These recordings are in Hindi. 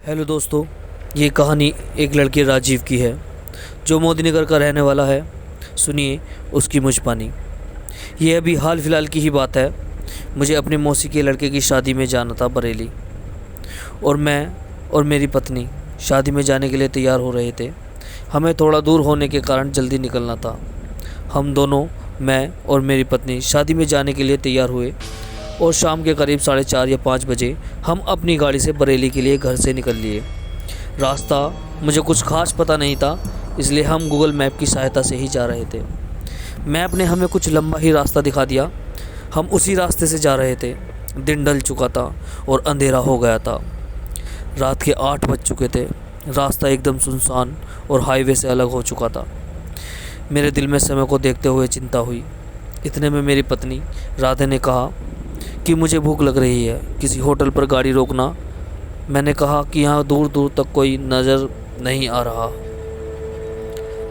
हेलो दोस्तों, ये कहानी एक लड़के राजीव की है जो मोदीनगर का रहने वाला है। सुनिए उसकी मुझपानी। ये अभी हाल फिलहाल की ही बात है। मुझे अपने मौसी के लड़के की शादी में जाना था बरेली, और मैं और मेरी पत्नी शादी में जाने के लिए तैयार हो रहे थे। हमें थोड़ा दूर होने के कारण जल्दी निकलना था। हम दोनों, मैं और मेरी पत्नी, शादी में जाने के लिए तैयार हुए और शाम के करीब 4:30 या 5 बजे हम अपनी गाड़ी से बरेली के लिए घर से निकल लिए। रास्ता मुझे कुछ खास पता नहीं था, इसलिए हम गूगल मैप की सहायता से ही जा रहे थे। मैप ने हमें कुछ लंबा ही रास्ता दिखा दिया। हम उसी रास्ते से जा रहे थे। दिन ढल चुका था और अंधेरा हो गया था। रात के 8 बज चुके थे। रास्ता एकदम सुनसान और हाईवे से अलग हो चुका था। मेरे दिल में समय को देखते हुए चिंता हुई। इतने में मेरी पत्नी राधे ने कहा कि मुझे भूख लग रही है, किसी होटल पर गाड़ी रोकना। मैंने कहा कि यहाँ दूर दूर तक कोई नज़र नहीं आ रहा।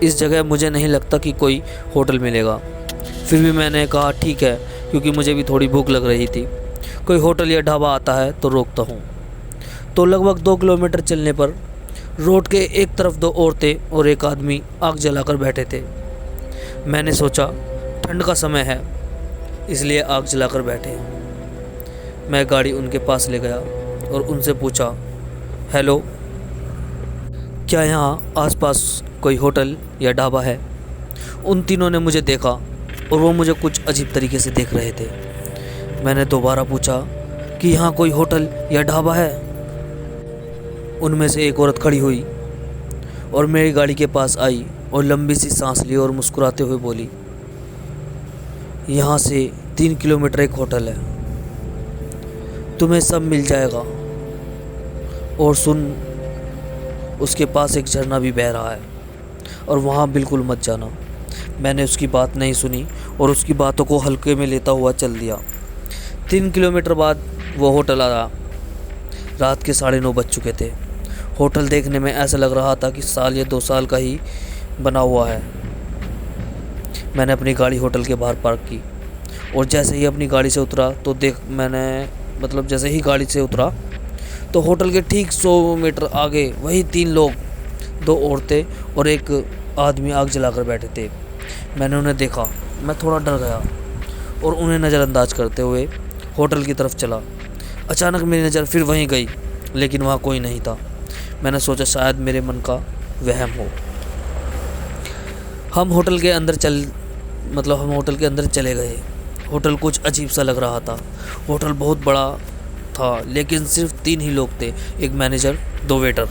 इस जगह मुझे नहीं लगता कि कोई होटल मिलेगा। फिर भी मैंने कहा ठीक है, क्योंकि मुझे भी थोड़ी भूख लग रही थी। कोई होटल या ढाबा आता है तो रोकता हूँ। तो लगभग 2 किलोमीटर चलने पर रोड के एक तरफ 2 औरतें और एक आदमी आग जलाकर बैठे थे। मैंने सोचा ठंड का समय है, इसलिए आग जलाकर बैठे हैं। मैं गाड़ी उनके पास ले गया और उनसे पूछा, हेलो, क्या यहाँ आसपास कोई होटल या ढाबा है? उन तीनों ने मुझे देखा और वो मुझे कुछ अजीब तरीके से देख रहे थे। मैंने दोबारा पूछा कि यहाँ कोई होटल या ढाबा है? उनमें से एक औरत खड़ी हुई और मेरी गाड़ी के पास आई और लंबी सी सांस ली और मुस्कुराते हुए बोली, यहाँ से 3 किलोमीटर एक होटल है, तुम्हें सब मिल जाएगा। और सुन, उसके पास एक झरना भी बह रहा है और वहाँ बिल्कुल मत जाना। मैंने उसकी बात नहीं सुनी और उसकी बातों को हल्के में लेता हुआ चल दिया। 3 किलोमीटर बाद वो होटल आया। रात के 9:30 बज चुके थे। होटल देखने में ऐसा लग रहा था कि साल या 2 साल का ही बना हुआ है। मैंने अपनी गाड़ी होटल के बाहर पार्क की और जैसे ही अपनी गाड़ी से उतरा तो जैसे ही गाड़ी से उतरा तो होटल के ठीक 100 मीटर आगे वही 3 लोग, 2 औरतें और एक आदमी आग जलाकर बैठे थे। मैंने उन्हें देखा। मैं थोड़ा डर गया और उन्हें नज़रअंदाज करते हुए होटल की तरफ चला। अचानक मेरी नज़र फिर वहीं गई, लेकिन वहाँ कोई नहीं था। मैंने सोचा शायद मेरे मन का वहम हो। हम होटल के अंदर चले गए। होटल कुछ अजीब सा लग रहा था। होटल बहुत बड़ा था, लेकिन सिर्फ 3 ही लोग थे, एक मैनेजर, 2 वेटर।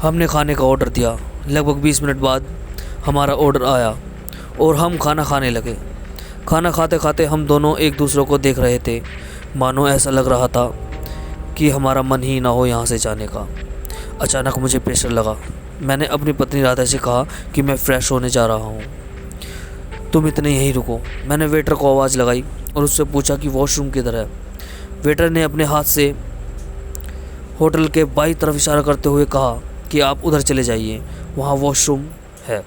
हमने खाने का ऑर्डर दिया। लगभग 20 मिनट बाद हमारा ऑर्डर आया और हम खाना खाने लगे। खाना खाते खाते हम दोनों एक दूसरे को देख रहे थे, मानो ऐसा लग रहा था कि हमारा मन ही ना हो यहाँ से जाने का। अचानक मुझे प्रेशर लगा। मैंने अपनी पत्नी राधा से कहा कि मैं फ़्रेश होने जा रहा हूँ, तुम इतने यहीं रुको। मैंने वेटर को आवाज़ लगाई और उससे पूछा कि वॉशरूम किधर है। वेटर ने अपने हाथ से होटल के बाईं तरफ इशारा करते हुए कहा कि आप उधर चले जाइए, वहाँ वॉशरूम है।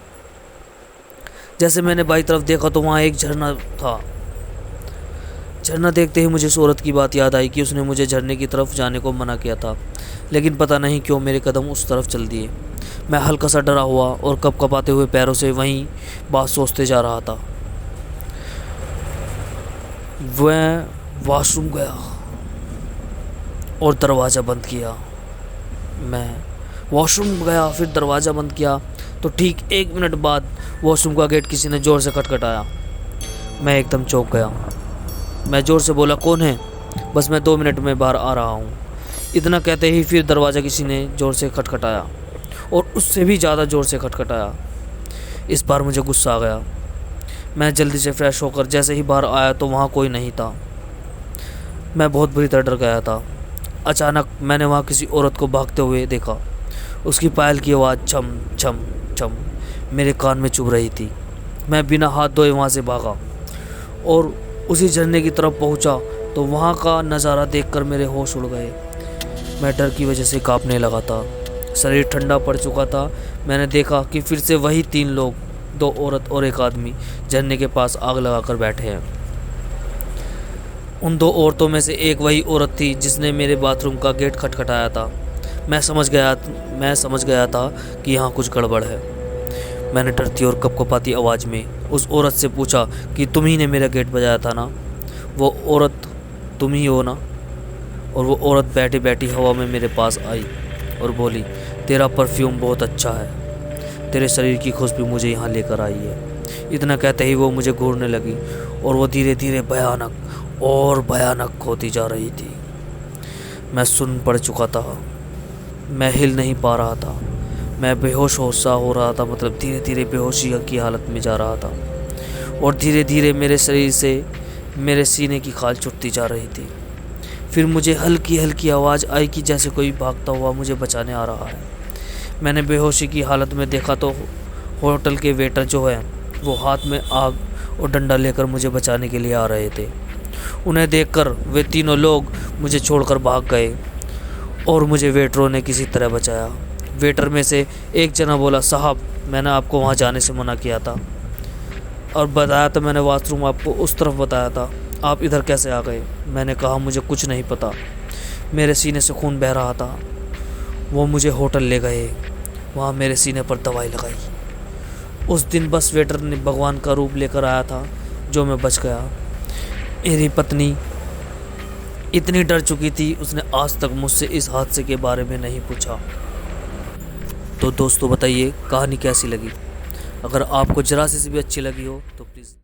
जैसे मैंने बाईं तरफ देखा तो वहाँ एक झरना था। झरना देखते ही मुझे उस औरत की बात याद आई कि उसने मुझे झरने की तरफ जाने को मना किया था, लेकिन पता नहीं क्यों मेरे कदम उस तरफ चल दिए। मैं हल्का सा डरा हुआ और कपकपाते हुए पैरों से वहीं बात सोचते जा रहा था। मैं वॉशरूम गया और दरवाज़ा बंद किया। मैं वॉशरूम गया, फिर दरवाज़ा बंद किया तो ठीक 1 मिनट बाद वॉशरूम का गेट किसी ने ज़ोर से खटखटाया। मैं एकदम चौंक गया। मैं ज़ोर से बोला, कौन है? बस मैं 2 मिनट में बाहर आ रहा हूँ। इतना कहते ही फिर दरवाज़ा किसी ने ज़ोर से खटखटाया और उससे भी ज़्यादा ज़ोर से खटखटाया। इस बार मुझे गुस्सा आ गया। मैं जल्दी से फ्रेश होकर जैसे ही बाहर आया तो वहाँ कोई नहीं था। मैं बहुत बुरी तरह डर गया था। अचानक मैंने वहाँ किसी औरत को भागते हुए देखा। उसकी पायल की आवाज़ छम छम छम मेरे कान में चुभ रही थी। मैं बिना हाथ धोए वहाँ से भागा और उसी झरने की तरफ पहुँचा तो वहाँ का नज़ारा देखकर मेरे होश उड़ गए। मैं डर की वजह से काँपने लगा था। शरीर ठंडा पड़ चुका था। मैंने देखा कि फिर से वही 3 लोग, 2 औरत और एक आदमी झरने के पास आग लगाकर बैठे हैं। उन दो औरतों में से एक वही औरत थी जिसने मेरे बाथरूम का गेट खटखटाया था। मैं समझ गया था कि यहाँ कुछ गड़बड़ है। मैंने डरती और कपकपाती आवाज़ में उस औरत से पूछा कि तुम ही ने मेरा गेट बजाया था ना? वो औरत तुम ही हो ना? और वो औरत बैठी बैठी हवा में मेरे पास आई और बोली, तेरा परफ्यूम बहुत अच्छा है, तेरे शरीर की खुशबू मुझे यहाँ लेकर आई है। इतना कहते ही वो मुझे घूरने लगी और वो धीरे धीरे भयानक और भयानक होती जा रही थी। मैं सुन पड़ चुका था, मैं हिल नहीं पा रहा था, मैं बेहोश सा हो रहा था, मतलब धीरे धीरे बेहोशी की हालत में जा रहा था। और धीरे धीरे मेरे शरीर से मेरे सीने की खाल छूटती जा रही थी। फिर मुझे हल्की हल्की आवाज़ आई कि जैसे कोई भागता हुआ मुझे बचाने आ रहा है। मैंने बेहोशी की हालत में देखा तो होटल के वेटर जो है वो हाथ में आग और डंडा लेकर मुझे बचाने के लिए आ रहे थे। उन्हें देखकर वे तीनों लोग मुझे छोड़कर भाग गए और मुझे वेटरों ने किसी तरह बचाया। वेटर में से एक जना बोला, साहब मैंने आपको वहाँ जाने से मना किया था और बताया था, मैंने वॉशरूम आपको उस तरफ बताया था, आप इधर कैसे आ गए? मैंने कहा मुझे कुछ नहीं पता, मेरे सीने से खून बह रहा था। वो मुझे होटल ले गए, वहाँ मेरे सीने पर दवाई लगाई। उस दिन बस वेटर ने भगवान का रूप लेकर आया था जो मैं बच गया। मेरी पत्नी इतनी डर चुकी थी, उसने आज तक मुझसे इस हादसे के बारे में नहीं पूछा। तो दोस्तों बताइए कहानी कैसी लगी? अगर आपको जरा सी भी अच्छी लगी हो तो प्लीज़